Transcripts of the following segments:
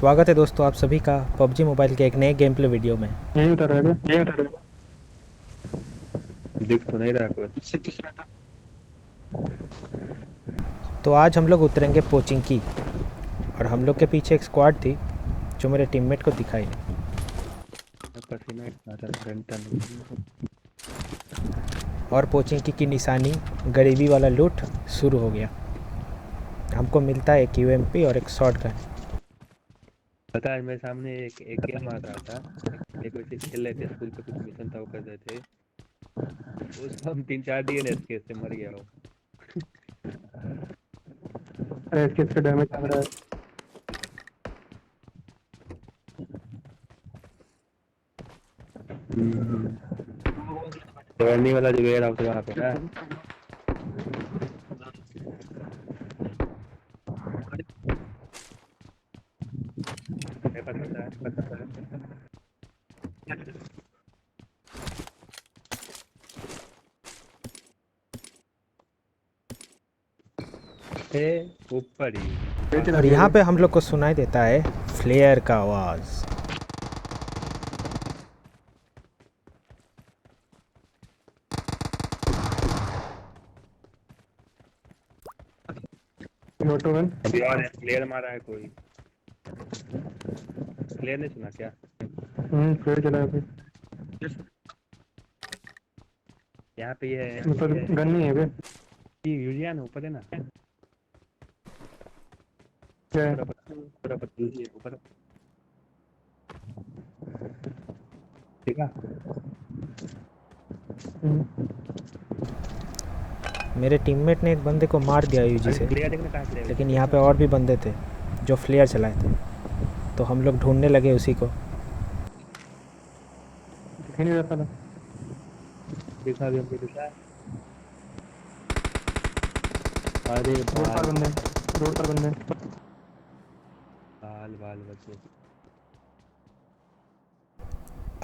स्वागत है दोस्तों आप सभी का पबजी मोबाइल के एक नए गेम प्ले वीडियो में। यही उतर रहा है क्या? यही उतर रहा दिख तो नहीं रहा कोई। तो आज हम लोग उतरेंगे पोचिंग की, और हम लोग के पीछे एक स्क्वाड थी जो मेरे टीममेट को दिखाई नहीं। पसीना इतना था, घंटा नहीं। और पोचिंग की निशानी गरीबी वाला लूट शुरू हो गया। हमको मिलता है एक यूएमपी और एक शॉट गन। पता है मेरे सामने एक गेम आ रहा था, एक वैसे खेल रहे थे, स्कूल पे कुछ मिशन था वो कर रहे थे, उसको हम 3-4 डीएनएस केस से मर गया हो। है। इसके इसका डैमेज लग रहा है। टर्नी वाला जो वेयर हाउस वहाँ पे है। पता है ऊपर ही। और यहाँ पे हम लोग को सुनाई देता है फ्लेयर का आवाज़। मोटो गन अभी और प्लेयर मारा है कोई, प्लेयर नहीं सुना क्या? प्लेयर चला है। यहाँ पे ये मतलब गन नहीं है बे। यूरिया ना ऊपर है ना, क्या है? ऊपर ऊपर ठीक है। मेरे टीममेट ने एक बंदे को मार दिया यूजी से, प्लेयर देखने कहाँ से लेकिन यहाँ पे और भी बंदे थे जो फ्लेयर चलाए थे, तो हम लोग ढूंढने लगे उसी को। दिख ही नहीं रहा था। दिखा भी हमको दिखा। अरे रोड पर बंदे, रोड पर बंदे। बाल बाल बचे।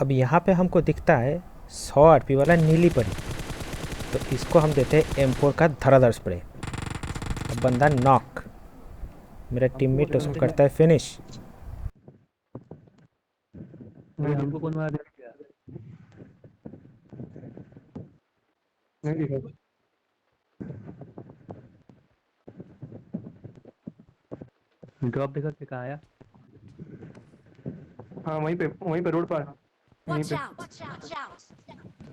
अब यहाँ पे हमको दिखता है 100 आरपी वाला नीली परी, तो इसको हम देते हैं M4 का धड़ाधड़ स्प्रे। अब बंदा नॉक, मेरा टीममेट उसको करता है फिनिश। नहीं हमको कौन मार दिया? नहीं दिखा। ड्रॉप देखा के कहाँ आया? हाँ वहीं पे रोड पर। वहीं पे।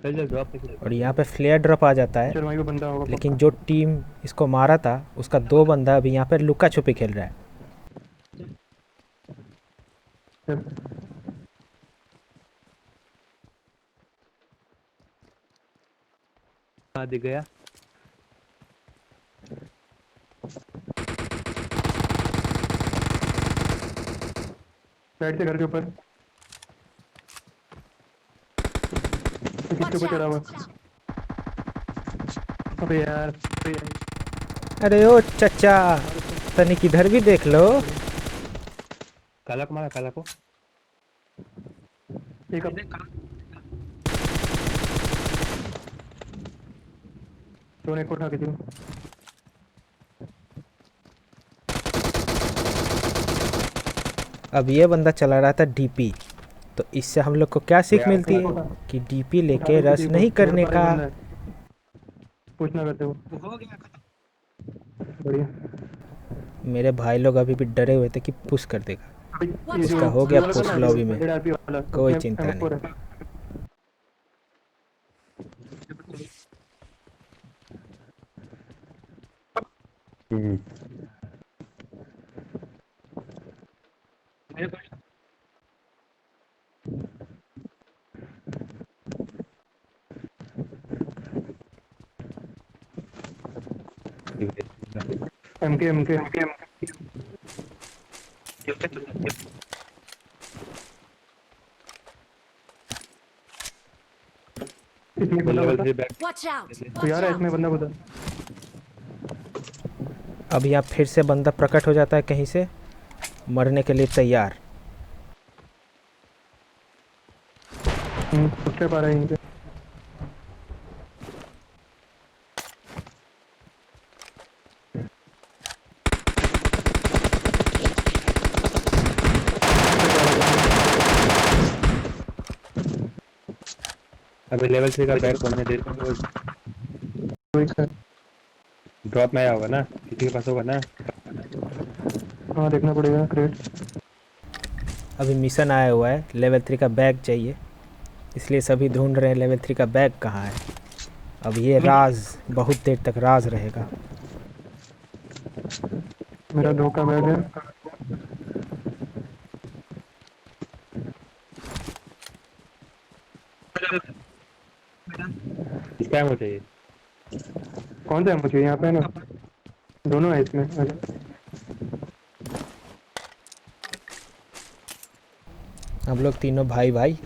चल ड्रॉप देख ले। और यहाँ पे फ्लेयर ड्रॉप आ जाता है, चल वहीं पे बंदा होगा। लेकिन जो टीम इसको मारा था उसका 2 बंदा अभी यहाँ पे लुका छुपी खेल रहा है। चल। हाँ दिख गया। साइड से घर के ऊपर किसके ऊपर चढ़ा हुआ? अबे यार, अबे यार। अरे ओ चचा, तनिक इधर भी देख लो। काला को मारा, काला को। एक अब सोने को उठा के दियो। अब ये बंदा चला रहा था डीपी, तो इससे हम लोग को क्या सीख मिलती है कि डीपी लेके रश नहीं करने का। कुछ ना करते हो। बढ़िया। मेरे भाई लोग अभी भी डरे हुए थे कि पुश कर देगा। ये इसका हो गया वाला पुश था ना, लॉबी में, 1.5 RP वाला, कोई M- चिंता M4 नहीं। है। MK इसमें बंदा लेवल बता। 3 बैक। Watch out! तो यार है इसमें बंदा बता। अब यहाँ फिर से बंदा प्रकट हो जाता है कहीं से, मरने के लिए तैयार। उसके पा रहे हैं यहीं पे। अभी लेवल 3 का बैग बनने दे कोई का। ड्रॉप में आया होगा ना, किसी के पास होगा ना। हाँ देखना पड़ेगा क्रेट। अभी मिशन आया हुआ है, लेवल 3 का बैग चाहिए, इसलिए सभी ढूंढ रहे हैं लेवल 3 का बैग कहाँ है। अब ये राज बहुत देर तक राज रहेगा। मेरा 2 का बैग है। इसका एमो चाहिए। कौन सा है मुझे यहाँ पे है ना, दोनों है इसमें। हम लोग तीनों भाई भाई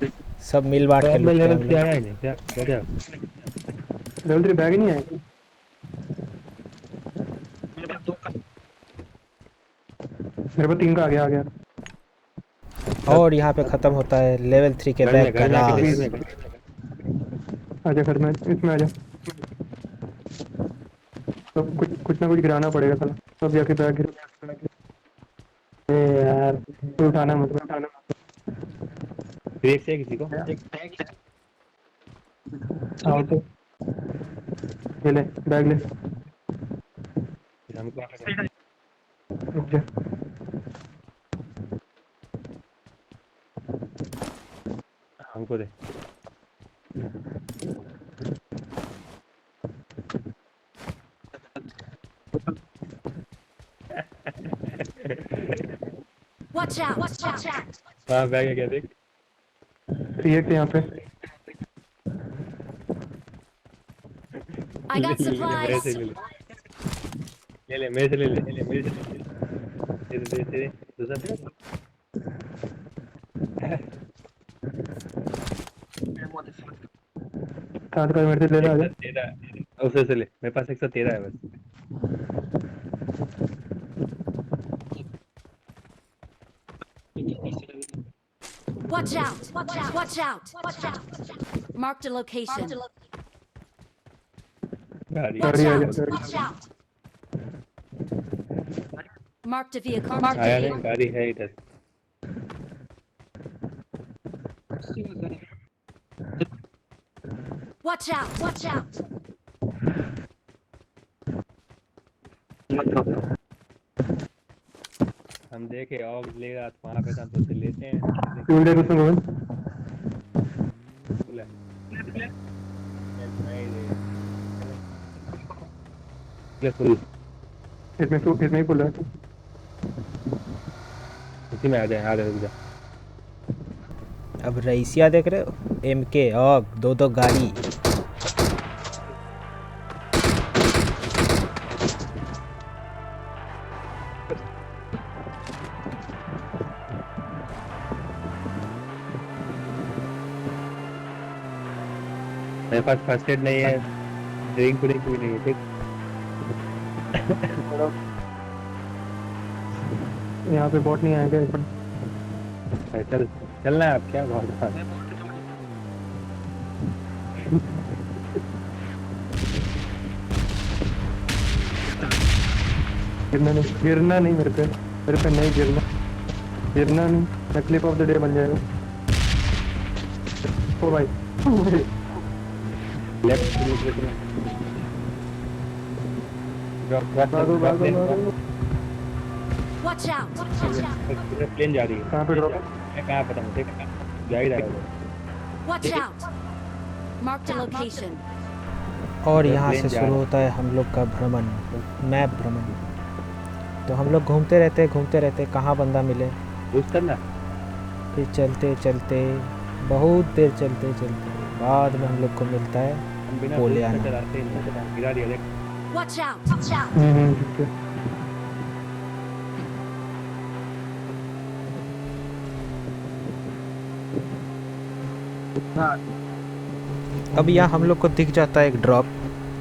सब मिल बांट के ड्रॉप में लूटते हैं लेवल हम 3 लोग। आया ही नहीं क्या क्या? लेवल 3 बैग ही नहीं है। मेरे पास 3 का आ गया। और यहाँ पे ख़त्म होता है लेवल 3 के बैग का घर में आके राज। देख। आजा घर में, इसमें आजा। तो कुछ ना कुछ गिराना पड़ेगा साला, तब जाके बैग गिर। ए यार तू उठाना मत, उठाना मत। ब्रेक से किसी को आओ तो ये ले बैग ले। हमको रुक जा। हमको दे। Watch out! Watch out! हाँ बैग है क्या देख। 3x यहाँ पे। I got मेरे supplies. से ले मेरे से ले मेरे से दे दूसरा दे। साथ का मेरे से ले ला आजा। 113 उसे से ले, मेरे पास 113 है बस। Watch out! Watch out! Watch out! Watch out! Marked a location. गाड़ी Watch गाड़ी आ out! जा। Watch out! Marked a vehicle. Marked आया a नहीं, vehicle. गाड़ी है इधर। Watch out! Watch out! हम देखे और ले रहा था वहाँ पे था तो उसे लेते हैं। फ्यूल डेक उसमें गोविंद। ले। ले फुल इसमें ही पुल है। उसी में आ जाए रुक जा। अब रईसिया देख रहे हो, MK और दो गाड़ी। मेरे पास फर्स्ट एड नहीं है, ड्रिंक भी नहीं है ठीक। यहाँ पे बॉट नहीं आएगा। चल चलना है आप क्या बहुत गिरना नहीं मेरे पे नहीं गिरना नहीं। मैं क्लिप ऑफ द डे बन जाएगा। ओ भाई लेफ्ट भागो भागो भागो। Watch out! Watch out! Plane जा रही है। कहाँ पे ड्रॉप? मैं कहाँ पता मुझे जा ही रहा है। Watch out! Marked a location. और यहाँ से प्लेन जा शुरू रहा है। होता है हम लोग का भ्रमण, मैप भ्रमण। तो हम लोग घूमते रहते कहाँ बंदा मिले, बूस्ट करना। फिर चलते चलते बहुत देर चलते बाद में हम लोग को मिलता है हम बिना पोलियाना। boost के चलाते ही नहीं, गिरा दिया देख। Watch out! Watch out! ठीक है। अब यहाँ हम लोग को दिख जाता है एक ड्रॉप,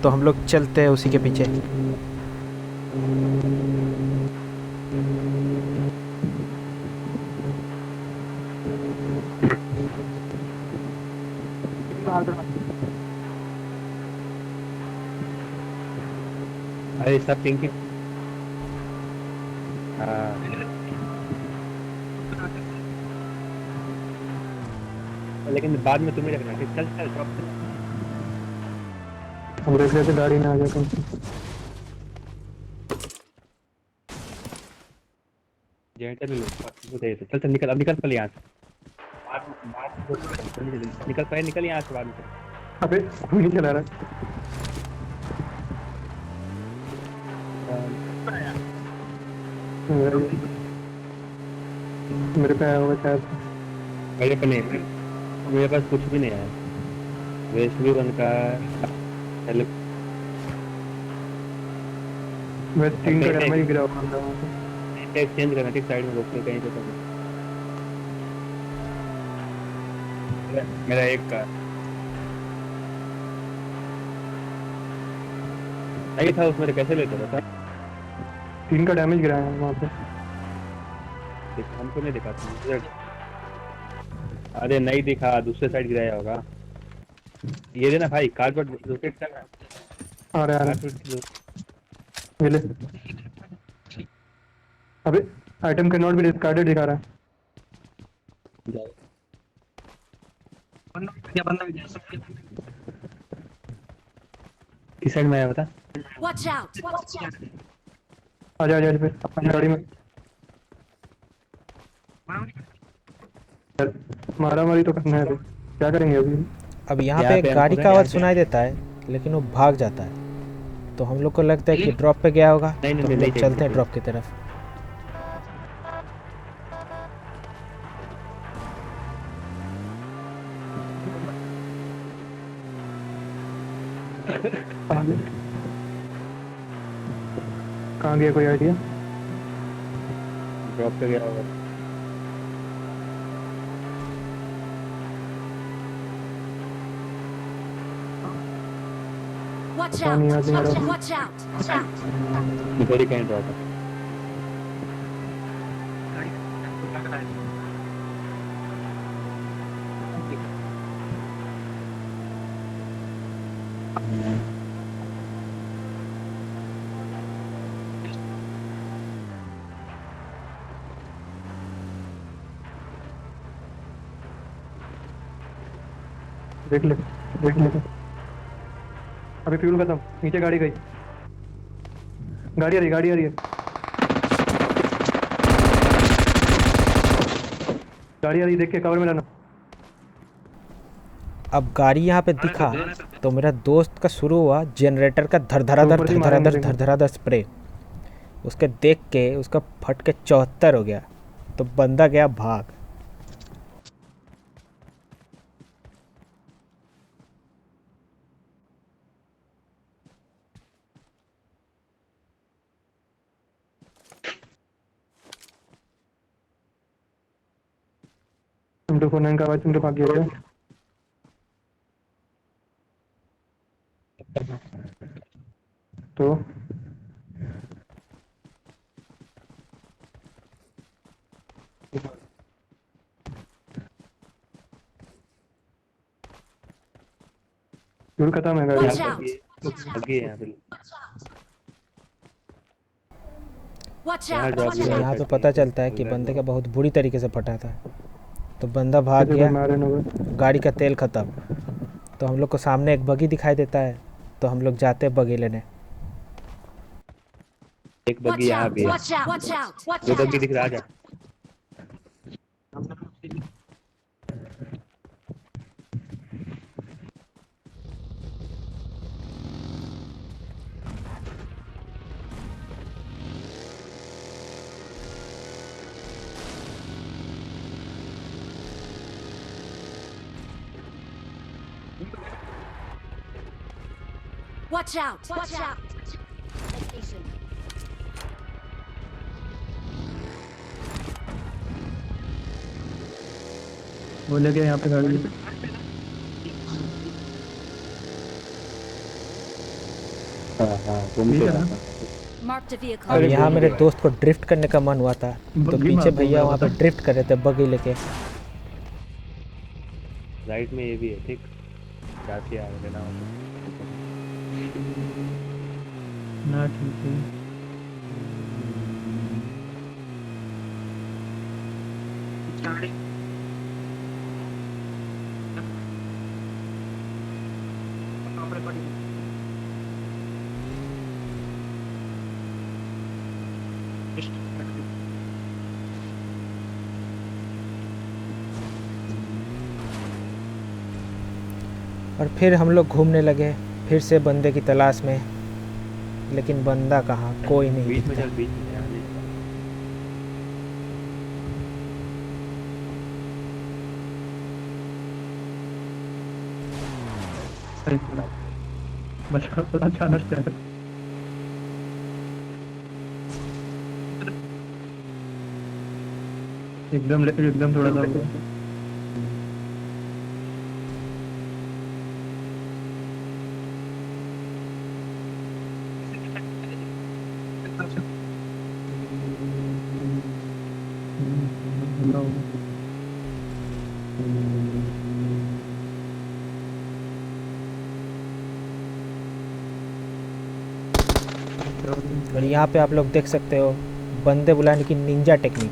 तो हम लोग चलते हैं उसी के पीछे। अरे सब पिंक हाँ। 1 लेकिन बाद में तुम्हें रखना, ठीक? चल चल ड्रॉप से। हम देख रहे थे गाड़ी में आ गया कहीं से। जनरेटर ले लो, वो दे दो। चल चल निकल, अब निकल पहले यहाँ से। निकल पहले, निकल यहाँ से बाद में। अबे कोई नहीं चला रहा। मेरे पे आया होगा शायद। मेरे पे नहीं, मेरे पास कुछ भी नहीं आया। वेस्ट भी बन का हेल्प। मैं 3 का डैमेज गिरा हुआ था वहाँ पे। चेंज करना, ठीक? साइड में रोकने कहीं पे तो। मेरा एक का नहीं था उसमें, कैसे लेते बता? 3 का डैमेज गिरा है वहाँ पे। देखो हमको नहीं दिखा तुम। अरे नहीं दिखा, दूसरे साइड गिराया होगा। ये देना भाई, कार्बन रोटेट कर। आ रहा है ये ले। अबे item can not be discarded दिखा रहा है। किस साइड में आया बता? Watch out! आजा आजा फिर अपनी गाड़ी में। मारा मारी तो करना है अभी। क्या करेंगे अभी? अब यहाँ यहाँ पे पे एक हमको गाड़ी ना का यहाँ आवाज़ पे- सुनाई देता है, लेकिन वो भाग जाता है। तो हम लोग को लगता है कि ड्रॉप पे गया होगा। नहीं, नहीं, तो हम नहीं, लोग नहीं, चलते हैं नहीं। ड्रॉप की तरफ। कहाँ गया कोई आइडिया? ड्रॉप पे गया होगा। Watch पता out! नहीं आज मेरा भी। Watch out! इधर ही कहीं ड्रॉप है। देख ले देख ले। अभी फ्यूल खत्म, नीचे गाड़ी गई। गाड़ी आ रही गाड़ी आ रही है। गाड़ी आ रही, देख के कवर में रहना। अब गाड़ी यहाँ पे दिखा तो मेरा दोस्त का शुरू हुआ जनरेटर का धरधराधर ऊपर से धरधराधर मारेंगे। धरधराधर स्प्रे। उसके देख के उसका फट के 74 हो गया। तो बंदा गया भाग। तुम तो 49 का आवाज तुम तो भाग गया क्या? तो फ्यूल खत्म है गाड़ी Watch में। out! आगे यहाँ पे। Watch यहाँ out! ड्रॉप Watch भी out! यहाँ पे पता चलता है कि बंदे का बहुत बुरी तरीके से फटा था। तो बंदा भाग कैसे गया, कोई मारे ना हुए। गाड़ी का तेल ख़त्म। तो हम लोग को सामने एक बगी दिखाई देता है। तो हम लोग जाते हैं बगी लेने। एक बग्गी Watch यहाँ out! भी है। Watch out! Watch out! Watch दो बग्गी out! दिख रहा है। Watch out! Watch out! Location. वो ले गया यहाँ पे गाड़ी। हाँ घूम ठीक के है ना? आता। Marked a vehicle. अब यहाँ मेरे दोस्त को ड्रिफ्ट करने का मन हुआ था। तो बग्गी पीछे मार भैया दूंगा वहाँ पे बता। ड्रिफ्ट कर रहे थे बगी लेके। राइट में ये भी है, ठीक? जाके आ लेना हो ना ठीक है। और फिर हम लोग घूमने लगे फिर से बंदे की तलाश में, लेकिन बंदा कहाँ, कोई नहीं बीच में दिखता। चल, बीच में ध्यान नहीं। बचा पता अचानक से एकदम थोड़ा सा और यहाँ पे आप लोग देख सकते हो बंदे बुलाने की निंजा टेक्निक।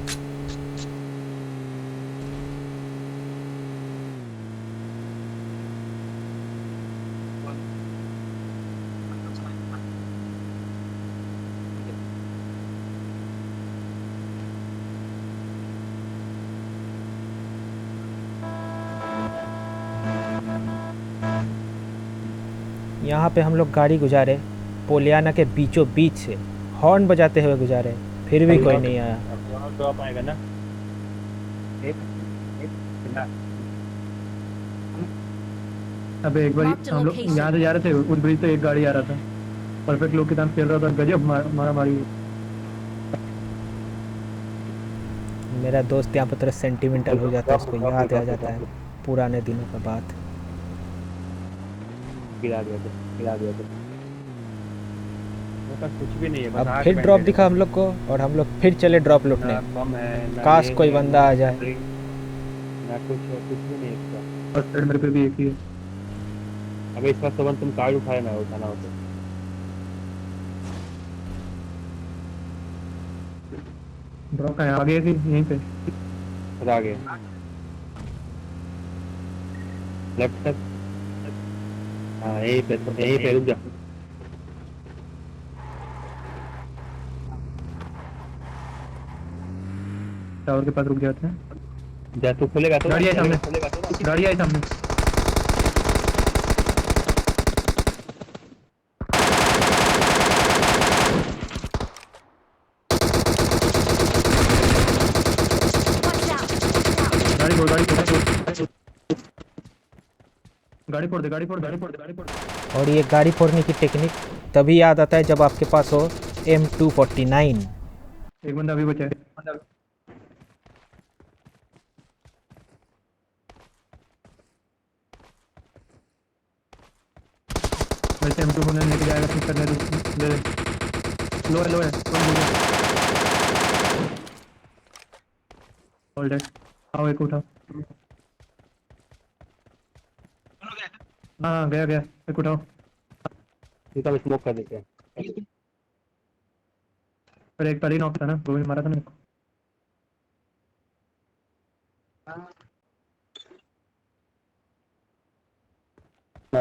यहाँ पे हम लोग गाड़ी गुजारे पोलियाना के बीचों बीच से, हॉर्न बजाते हुए गुजारे, फिर भी कोई नहीं आया। ड्रॉप आएगा ना एक ना। अबे एक बार Marked a हम लोग location. यहाँ से जा रहे थे, उस ब्रिज से एक गाड़ी आ रहा था, परफेक्ट लोग के साथ खेल रहा था, गजब मारा मारी। मेरा दोस्त यहाँ पर थोड़ा सेंटिमेंटल हो जाता है, उसको याद आ जाता है पुराने दिनों का बात। गिरा दिया तो मेरे पास कुछ भी नहीं है, बस अब आठ फिर बैंडेड ड्रॉप है। दिखा हम लोग को और हम लोग फिर चले ड्रॉप लूटने। ना बम है ना काश ये कोई है, बंदा आ जाए। ना कुछ है, कुछ भी नहीं है इसका। फर्स्ट एड मेरे पे भी एक ही है। अबे इस वक्त तुम कार्ड उठाए ना, उठाना हो तो। ड्रॉप कहाँ है? आगे है कि यहीं पे? बस आगे लेफ्ट तक। हाँ यहीं पे रुक जा। टावर के पास रुक जाते हैं। जा तू खुलेगा तो गाड़ी है सामने। खुलेगा तो ना। गाड़ी आई सामने। Watch out! गाड़ी फोड़ दे। और ये गाड़ी फोड़ने की टेक्निक तभी याद आता है जब आपके पास हो M249। एक बंदा अभी बचा है। वैसे M2 होने लेके जाएगा, फिर करने दो। ले लो है ऑल डेड। आओ एक उठाओ। हाँ गया एक उठाओ। इसका स्मोक कर देते हैं। पर एक पर ही नॉक था ना, गोविंद मारा था ना।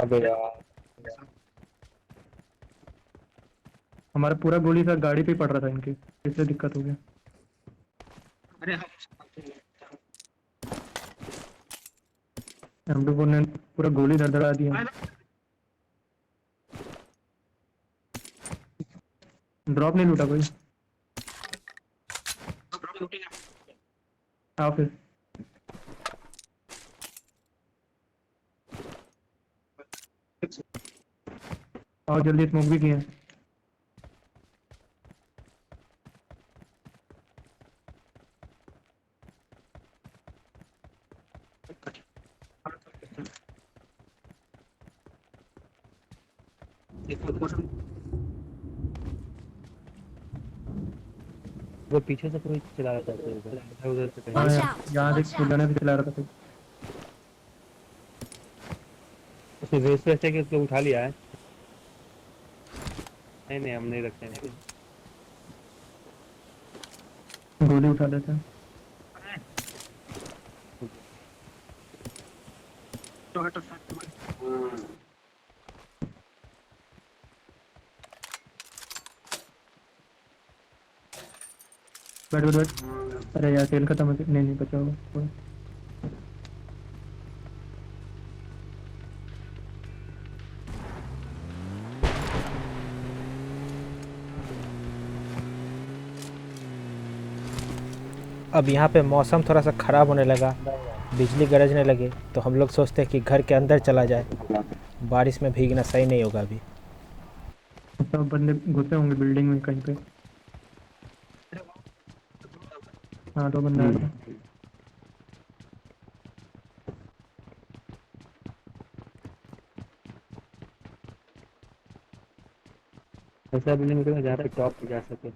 अबे यार हमारा पूरा गोली सर गाड़ी पे ही पड़ रहा था इनकी, इसलिए दिक्कत हो गया। M2 ने पूरा गोली धड़धड़ा दिया। ड्रॉप नहीं लूटा कोई। आओ फिर। आओ जल्दी, स्मोक भी किए। वो पीछे से कोई चला रहा था, उधर उधर से कहीं। हाँ Watch यार, out! यहाँ से Watch out! खुलने भी चला रहा था कोई। उसने रेस वैसे कि उसको उठा लिया है। नहीं हम नहीं रखते हैं। गोली उठा लेते हैं। बैठ बैठ बैठ। अरे यार तेल खत्म हो गया। नहीं नहीं बचा होगा थोड़ा। अब यहाँ पे मौसम थोड़ा सा ख़राब होने लगा, बिजली गरजने लगे, तो हम लोग सोचते हैं कि घर के अंदर चला जाए, बारिश में भीगना सही नहीं होगा अभी। सब बंदे घुसे होंगे बिल्डिंग में कहीं पे। हाँ 2 बंदे आ रहे हैं। ऐसा बिल्डिंग में जहाँ पे टॉप पे जा सके।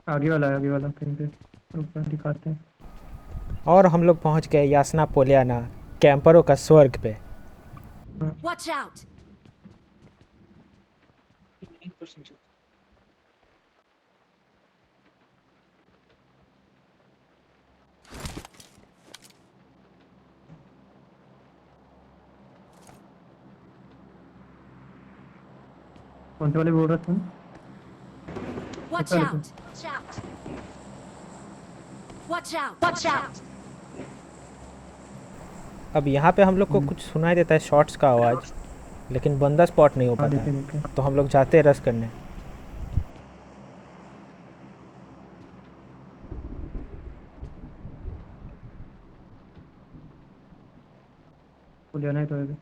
आगे वाला है, आगे वाला कहीं पे ऊपर दिखाते हैं। और हम लोग पहुँच गए यासना पोलियाना, कैंपरों का स्वर्ग पे। Watch out! कौन से वाले बोल रहा था? Watch Watch out! Watch out! Watch out! Watch out! अब यहाँ पे हम लोग को कुछ सुनाई देता है शॉट्स का आवाज़, लेकिन बंदा स्पॉट नहीं हो हाँ पाता देखे है। देखे। तो हम लोग जाते हैं रश करने। वो लेना है तो अभी।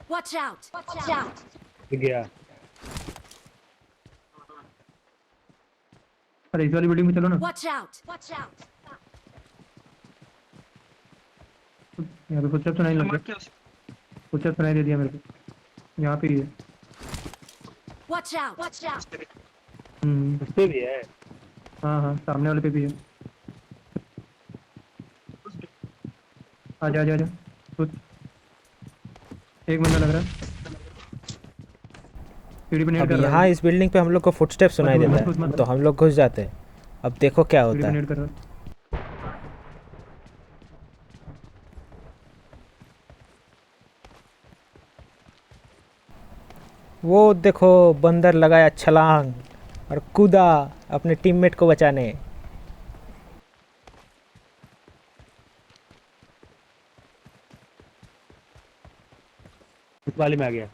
Watch out! Watch out! गया। अरे इस वाली बिल्डिंग में चलो ना। Watch out! Watch out! यहाँ पे फुटस्टेप सुनाई लग गया। फुटस्टेप सुनाई दे दिया मेरे को। यहाँ पे ही है। Watch out! Watch out! उस पे भी है। हाँ हाँ सामने वाले पे भी है। आजा आजा आजा। कुछ एक बंदा लग रहा है। सीढ़ी पे नेट अब कर रहा यहाँ है। इस बिल्डिंग पे हम लोग को फुटस्टेप सुनाई मत- देता मत- है, मत- तो हम लोग घुस जाते हैं। अब देखो क्या सीढ़ी होता पे है। नेट कर रहा है। वो देखो, बंदर लगाया छलांग और कूदा अपने टीममेट को बचाने। उस वाले में आ गया।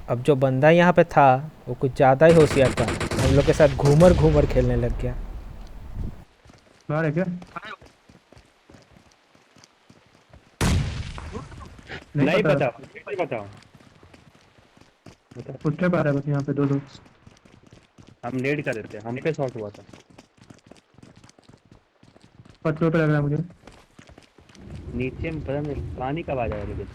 अब जो बंदा यहाँ पे था वो कुछ ज़्यादा ही होशियार था, हम लोग के साथ घूमर घूमर खेलने लग गया। बाहर है क्या? नहीं पता, नहीं बताओ। फुटस्टेप आ रहा है बस यहाँ पे 2-2। हम नेड कर देते हैं, हम पे शॉट हुआ था। पत्थरों पे लग रहा है मुझे। नीचे में पता नहीं पानी कब आ जाएगा लेकिन।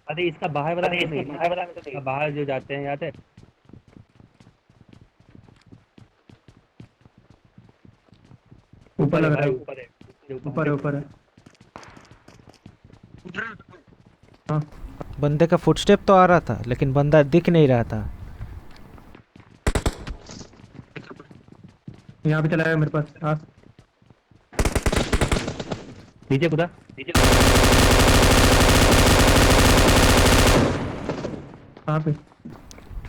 अरे इसका बाहर वाला नहीं, इसका बाहर जो जाते हैं याद है। ऊपर लग रहा है। ऊपर है, ऊपर है ऊपर है। हाँ बंदे का फुटस्टेप तो आ रहा था, लेकिन बंदा दिख नहीं रहा था। यहाँ पे चला गया मेरे पास। हाँ नीचे कूदा, नीचे कहाँ पे?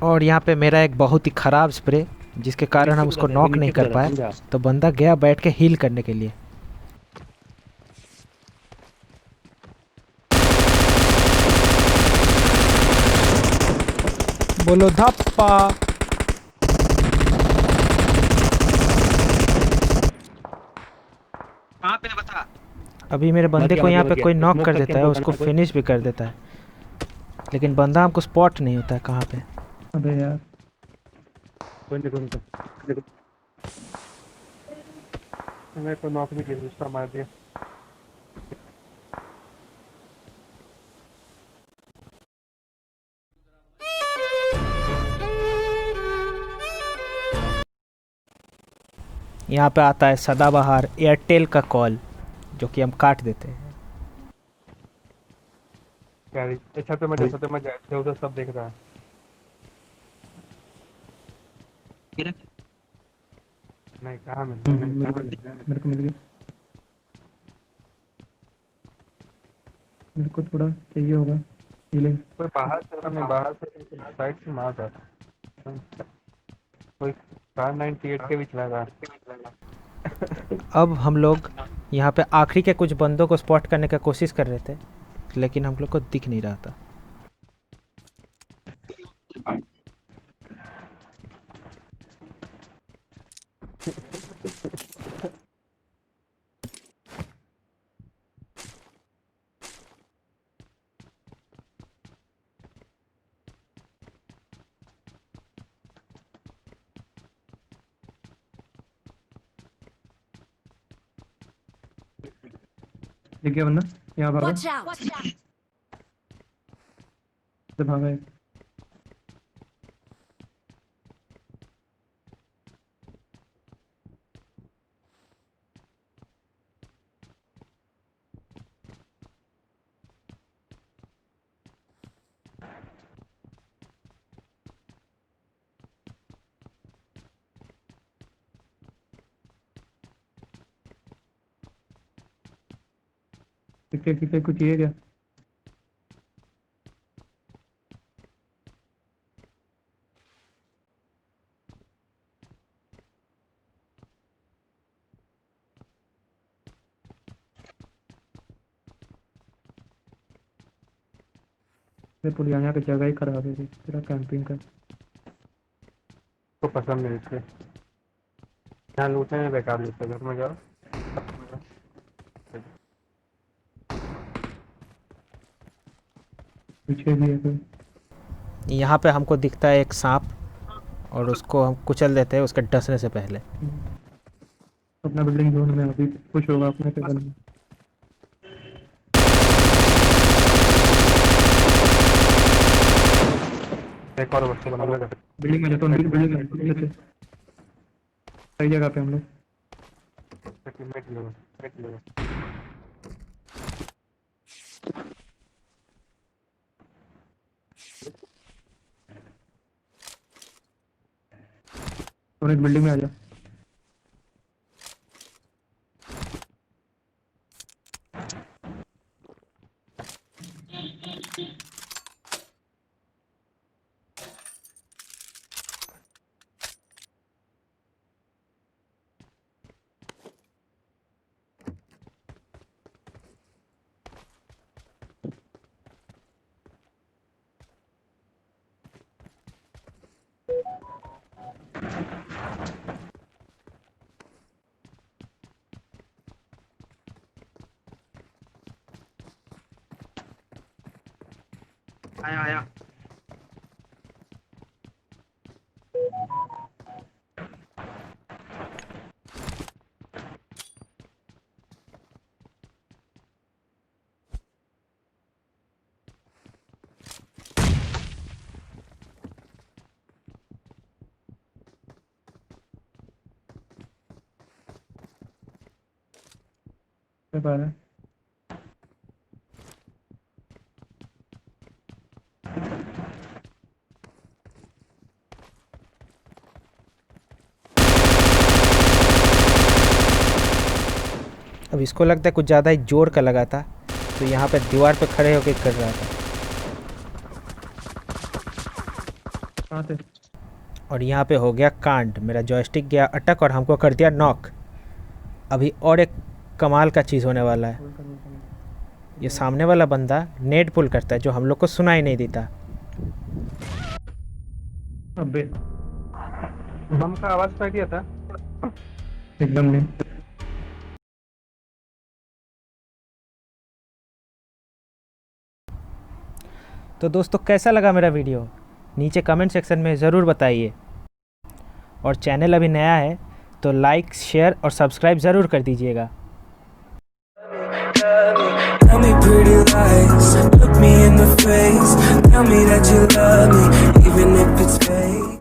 और यहाँ पे मेरा एक बहुत ही ख़राब स्प्रे, जिसके कारण हम उसको नॉक नहीं कर पाए, तो बंदा गया बैठ के हील करने के लिए। बोलो धप्पा। कहाँ पे बता? अभी मेरे बंदे को यहाँ पे कोई नॉक कर देता है, उसको कोई। फिनिश भी कर देता है, लेकिन बंदा हमको स्पॉट नहीं होता है कहाँ पे। अबे यार कोई नहीं कोई नहीं। मेरे को नौकरी की दूसरा मार दिया। यहाँ पे आता है सदाबहार एयरटेल का कॉल, जो कि हम काट देते हैं। क्या छत पे मत जाए, उधर सब देख रहा है। नहीं कहाँ मेरे को मिल गया। मेरे को थोड़ा चाहिए होगा हीलिंग। कोई बाहर से साइड से मार रहा था। कोई कार 98 के भी चला रहा है। अब हम लोग यहाँ पे आखिरी के कुछ बंदों को स्पॉट करने का कोशिश कर रहे थे, लेकिन हम लोग को दिख नहीं रहा था। दिख गया बंदा, यहाँ भागा। Watch out! से भागा है। किसे कुछ चाहिए क्या? पुलियाना की जगह ही खराब है पूरा कैंपिंग का। तो पसंद नहीं इसके, यहाँ लूटने में बेकार लूटते, घर में जाओ। पीछे भी है कोई। यहाँ पे हमको दिखता है एक सांप, और उसको हम कुचल देते हैं उसके डसने से पहले। अपना बिल्डिंग जोन में अभी कुछ होगा अपने टेबल में। एक और बच्चे बना लगा बिल्डिंग में, तो बिल्डिंग में सही जगह पे हम लोग। तो एक बिल्डिंग में आ जा। आया है। अब इसको लगता है कुछ ज़्यादा ही जोर का लगा था, तो यहाँ पे दीवार पे खड़े होकर कर रहा था। कहाँ से? और यहाँ पे हो गया कांड, मेरा जॉयस्टिक गया अटक और हमको कर दिया नॉक। अभी और एक कमाल का चीज़ होने वाला है। ये सामने वाला बंदा नेट पुल करता है, जो हम लोग को सुनाई नहीं देता। अबे बम का आवाज क्या किया था? एकदम नहीं। तो दोस्तों कैसा लगा मेरा वीडियो, नीचे कमेंट सेक्शन में ज़रूर बताइए। और चैनल अभी नया है तो लाइक शेयर और सब्सक्राइब ज़रूर कर दीजिएगा। Tell me pretty lies, look me in the face, tell me that you love me, even if it's fake.